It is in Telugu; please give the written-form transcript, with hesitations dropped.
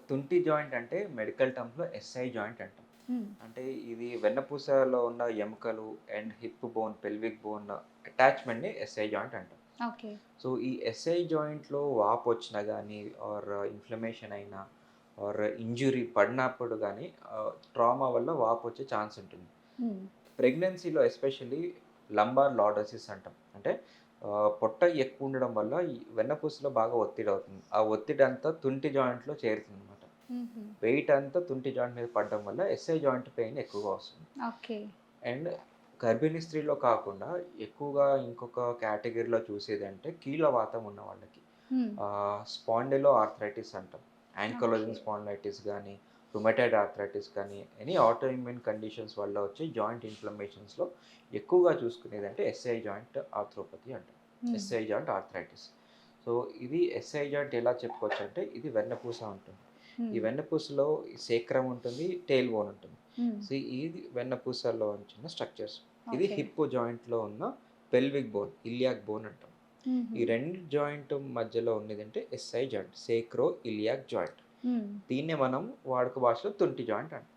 తుంటి జాయింట్ అంటే మెడికల్ టర్మ్స్‌లో ఎస్ఐ జాయింట్ అంటాం. హ్మ్. అంటే ఇది వెన్నపూసలో ఉన్న ఎముకలు and hip bone, pelvic bone అటాచ్‌మెంట్‌ని ఎస్ఐ జాయింట్ అంటాం. ఓకే. సో, ఈ ఎస్ఐ జాయింట్‌లో వాపొచ్చినా గానీ ఆర్ ఇన్‌ఫ్లమేషన్ అయినా ఆర్ ఇంజ్యూరీ పడినప్పుడు గానీ ట్రామా వల్ల వాపొచ్చే ఛాన్స్ ఉంటుంది. హ్మ్. ప్రెగ్నెన్సీలో ఎస్పెషల్లీ లంబార్ లార్డోసిస్ అంటాం. అంటే పొట్ట ఎక్కువుండడం వల్ల ఈ వెన్నపూసలో బాగా ఒత్తిడవుతుంది. ఆ ఒత్తిడంతా తుంటి జాయింట్‌లో చేరుతుందనమాట. హుహు. వెయిట్ అంతా తుంటి జాయింట్ మీద పడడం వల్ల ఎస్ఐ జాయింట్ పెయిన్ ఎక్కువగా వస్తుంది. ఓకే. అండ్ గర్భిణీ స్త్రీలో కాకుండా ఎక్కువగా ఇంకొక కేటగిరీలో చూసేదంటే కీళ్ళవాతం ఉన్న వాళ్ళకి. హ్మ్. స్పాండిలో ఆర్థరైటిస్ అంటాం. ఓకే. యాంకలోజింగ్ స్పాండిలైటిస్ గానీ, రుమటైడ్ ఆర్థరైటిస్ కానీ, ఎనీ ఆటో ఇమ్యూన్ కండిషన్స్ వల్ల వచ్చే జాయింట్ ఇన్‌ఫ్లమేషన్స్‌లో ఎక్కువగా చూసుకునేదంటే ఎస్ఐ జాయింట్ ఆర్థ్రోపతి అంటాం. హ్మ్. SI joint arthritis. సో, ఇది ఎస్ఐ జాయింట్ ఎలా చెప్పుకోవచ్చంటే ఇది వెన్నపూస ఉంటుంది. ఈ హ్మ్. వెన్నపూసలో సేక్రమ్ ఉంటుంది, టెయిల్ బోన్ ఉంటుంది. హ్మ్. సో, ఇది వెన్నపూసలో చిన్న స్ట్రక్చర్స్. ఇది ఓకే. హిప్ జాయింట్‌లో ఉన్న పెల్విక్ బోన్, ఇలియాక్ బోన్ అంటాం. హుహు. ఈ 2 జాయింట్ మధ్యలో ఉన్నదంటే SI joint. Sacroiliac joint. Hmm. దీన్నే మనం వాడుక భాషలో తుంటి జాయింట్ అంటాం.